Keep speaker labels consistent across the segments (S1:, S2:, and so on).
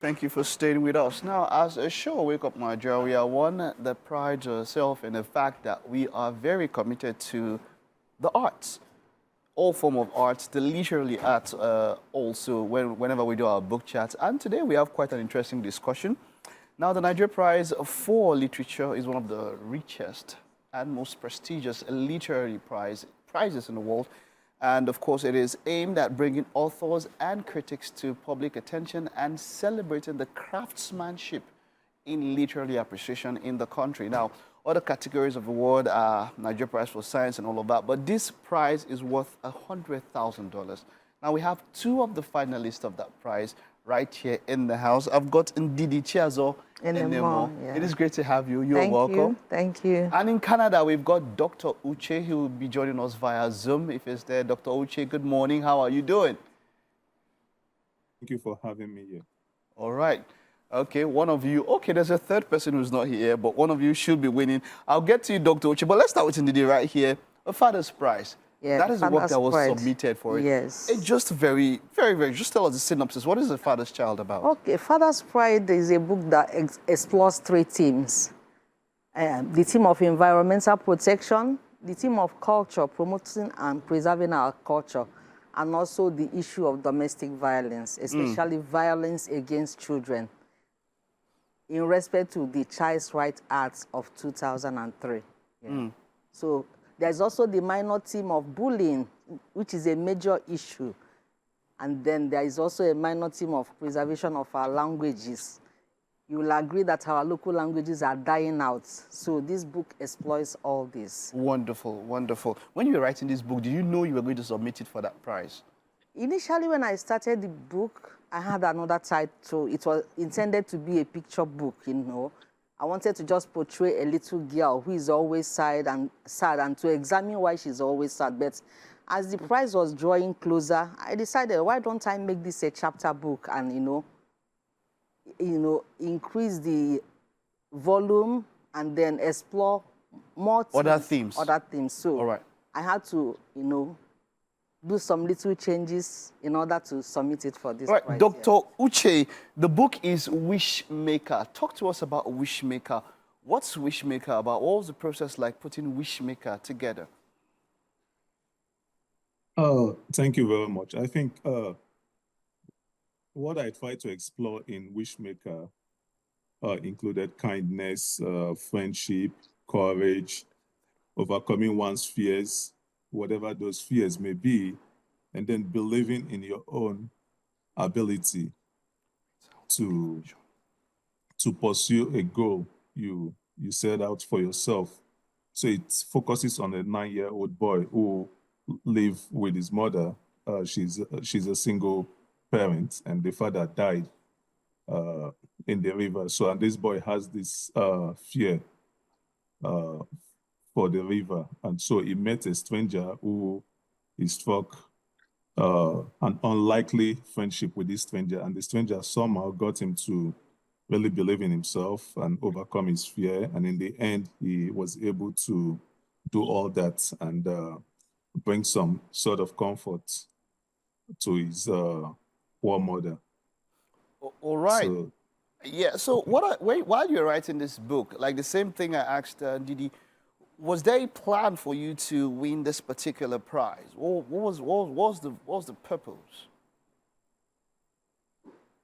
S1: Thank you for staying with us. Now, as a show, Wake Up Nigeria, we are one that prides ourselves in the fact that we are very committed to the arts, all form of arts, the literary arts also, whenever we do our book chats. And today we have quite an interesting discussion. Now, the Nigeria Prize for Literature is one of the richest and most prestigious literary prizes in the world. And of course, it is aimed at bringing authors and critics to public attention and celebrating the craftsmanship in literary appreciation in the country. Now, other categories of award are Nigeria Prize for Science and all of that, but this prize is worth $100,000. Now, we have two of the finalists of that prize right here in the house. I've got Ndidi Chiazor-Emenor.
S2: Yeah.
S1: It is great to have you. You're welcome.
S2: Thank you.
S1: And in Canada, we've got Dr. Uche, who will be joining us via Zoom. If it's there, Dr. Uche, good morning. How are you doing?
S3: Thank you for having me here.
S1: All right. Okay, one of you. Okay, there's a third person who's not here, but one of you should be winning. I'll get to you, Dr. Uche, but let's start with Ndidi right here. A Father's Prize.
S2: Yeah,
S1: that is the work that was submitted for it.
S2: Yes.
S1: It's just very, just tell us the synopsis. What is The Father's Child about?
S2: Okay, Father's Pride is a book that explores three themes. The theme of environmental protection, the theme of culture, promoting and preserving our culture, and also the issue of domestic violence, especially violence against children, in respect to the Child's Rights Act of 2003. Yeah. So there's also the minor theme of bullying, which is a major issue. And then there is also a minor theme of preservation of our languages. You will agree that our local languages are dying out. So this book explores all this.
S1: Wonderful, wonderful. When you were writing this book, did you know you were going to submit it for that prize?
S2: Initially, when I started the book, I had another title. It was intended to be a picture book, you know. I wanted to just portray a little girl who is always sad and to examine why she's always sad. But as the prize was drawing closer, I decided, why don't I make this a chapter book and, increase the volume and then explore more themes, other themes. So
S1: all right.
S2: I had to, do some little changes in order to submit it for this prize.
S1: Right, Dr. Uche, the book is Wishmaker. Talk to us about Wishmaker. What's Wishmaker about? What was the process like putting Wishmaker together?
S3: Thank you very much. I think what I tried to explore in Wishmaker included kindness, friendship, courage, overcoming one's fears, whatever those fears may be, and then believing in your own ability to pursue a goal you set out for yourself. So it focuses on a 9-year-old boy who lives with his mother. She's a single parent, and the father died in the river. So, and this boy has this fear for the river, and so he met a stranger who he struck an unlikely friendship with this stranger, and the stranger somehow got him to really believe in himself and overcome his fear, and in the end he was able to do all that and bring some sort of comfort to his poor mother.
S1: All right. So, yeah, so while you're writing this book, like the same thing I asked Ndidi, was there a plan for you to win this particular prize? What was the purpose?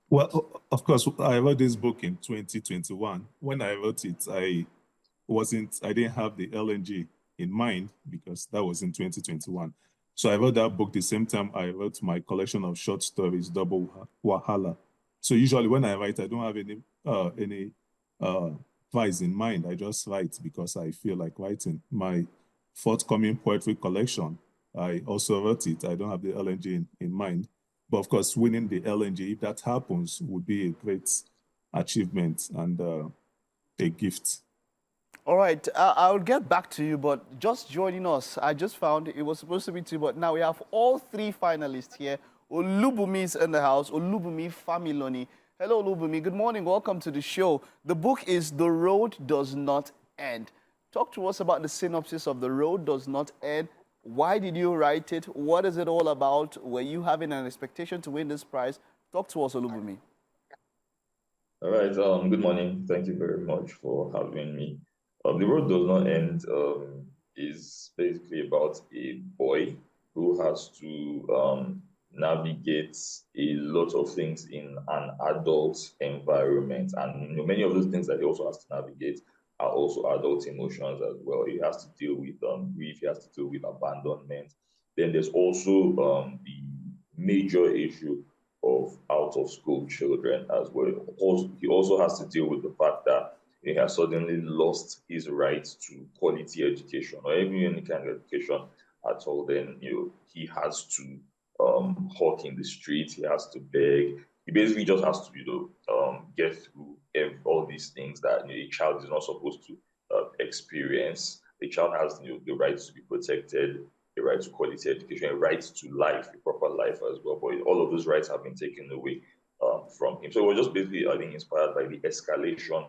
S3: Well, of course, I wrote this book in 2021. When I wrote it, I didn't have the LNG in mind because that was in 2021. So I wrote that book the same time I wrote my collection of short stories, Double Wahala. So usually when I write, I don't have any prize in mind. I just write because I feel like writing. My forthcoming poetry collection, I also wrote it. I don't have the LNG in mind. But of course, winning the LNG, if that happens, would be a great achievement and a gift.
S1: All right, I'll get back to you, but just joining us, I just found it was supposed to be two, but now we have all three finalists here. OluBunmi is in the house, OluBunmi Familoni. Hello, OluBunmi. Good morning. Welcome to the show. The book is The Road Does Not End. Talk to us about the synopsis of The Road Does Not End. Why did you write it? What is it all about? Were you having an expectation to win this prize? Talk to us, OluBunmi.
S4: All right. Good morning. Thank you very much for having me. The Road Does Not End is basically about a boy who has to navigate a lot of things in an adult environment, and many of those things that he also has to navigate are also adult emotions as well. He has to deal with grief. He has to deal with abandonment. Then there's also the major issue of out of school children as well. Also, he also has to deal with the fact that he has suddenly lost his right to quality education or even any kind of education at all. Then he has to hawk in the street. He has to beg. He basically just has to get through all these things that a child is not supposed to experience. The child has the right to be protected, a right to quality education, a right to life, a proper life as well. But all of those rights have been taken away from him. So we're just basically, I think, inspired by the escalation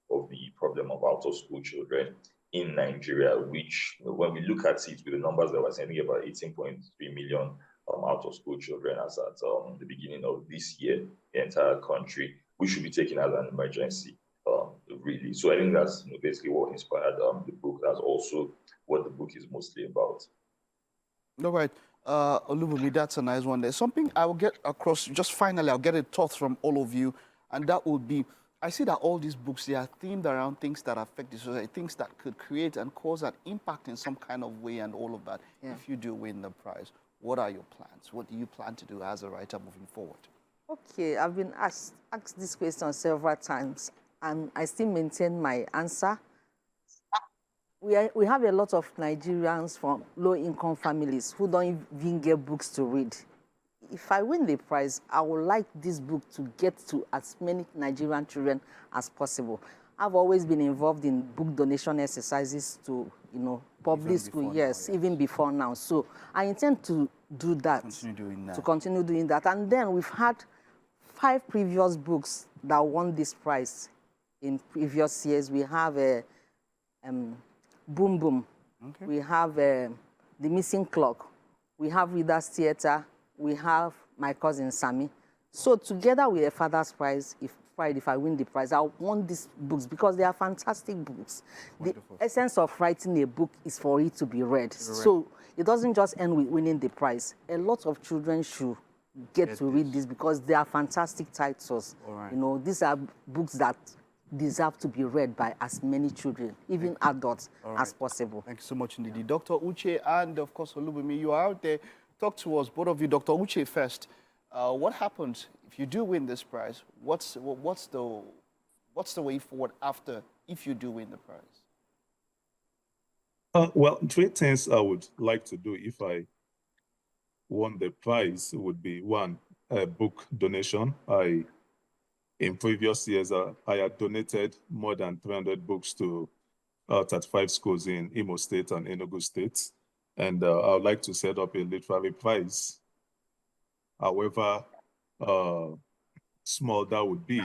S4: of the problem of out of school children in Nigeria, which, when we look at it with the numbers that we're saying, about 18.3 million out of school children as at the beginning of this year, the entire country, we should be taken as an emergency, really. So I think that's basically what inspired the book. That's also what the book is mostly about.
S1: All right. OluBunmi, that's a nice one. There's something I will get across, just finally, I'll get a thought from all of you, and that would be, I see that all these books, they are themed around things that affect the society, things that could create and cause an impact in some kind of way and all of that. Yeah. If you do win the prize, what are your plans? What do you plan to do as a writer moving forward?
S2: Okay, I've been asked this question several times, and I still maintain my answer. We have a lot of Nigerians from low-income families who don't even get books to read. If I win the prize, I would like this book to get to as many Nigerian children as possible. I've always been involved in book donation exercises to, public school, yes, even before now. So I intend to do that, continue doing that. And then we've had 5 previous books that won this prize in previous years. We have a Boom Boom. Okay. We have The Missing Clock. We have Reader's Theatre. We have My Cousin Sammy. So together with a Father's Prize, if I win the prize, I want these books because they are fantastic books. Wonderful. The essence of writing a book is for it to be read. So it doesn't just end with winning the prize. A lot of children should get to read this because they are fantastic titles. Right. These are books that deserve to be read by as many children, even adults, as possible.
S1: Thank you so much, Ndidi. Dr. Uche and, of course, OluBunmi, you are out there. Talk to us, both of you. Dr. Uche first. What happens if you do win this prize? What's the way forward after, if you do win the prize?
S3: Well, 3 things I would like to do if I won the prize would be, 1, a book donation. In previous years, I had donated more than 300 books to 35 schools in Imo State and Enugu State. And I would like to set up a literary prize. However small that would be.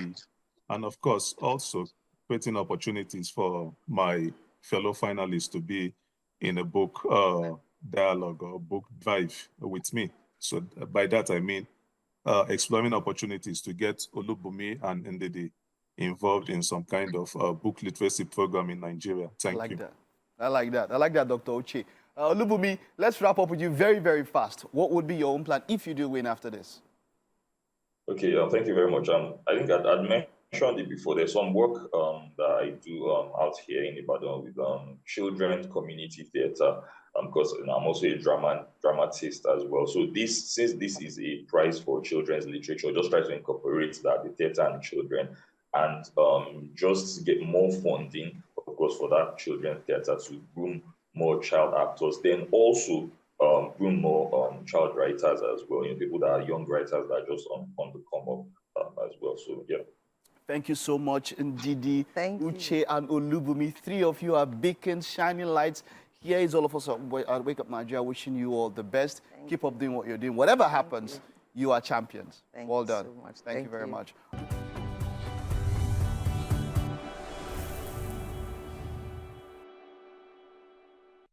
S3: And of course, also creating opportunities for my fellow finalists to be in a book dialogue or book drive with me. So by that, I mean, exploring opportunities to get OluBunmi and Ndidi involved in some kind of book literacy program in Nigeria. Thank you.
S1: I like that. I like that, Dr. Uche. OluBunmi, let's wrap up with you very, very fast. What would be your own plan if you do win after this? Okay,
S4: thank you very much. I think I'd mentioned it before. There's some work that I do out here in Ibadan with children community theater. Because I'm also a dramatist as well. So since this is a prize for children's literature, just try to incorporate that, the theater and the children, and just get more funding, of course, for that children's theater to groom more child actors. Then also groom more child writers as well. People that are young writers that are just on the come up as well. So yeah.
S1: Thank you so much, Ndidi, Uche, and OluBunmi. 3 of you are beacons, shining lights. Here is all of us at Wake Up Nigeria wishing you all the best. Keep up doing what you're doing. Whatever happens, you are champions. Well done.
S2: So much.
S1: Thank you very much.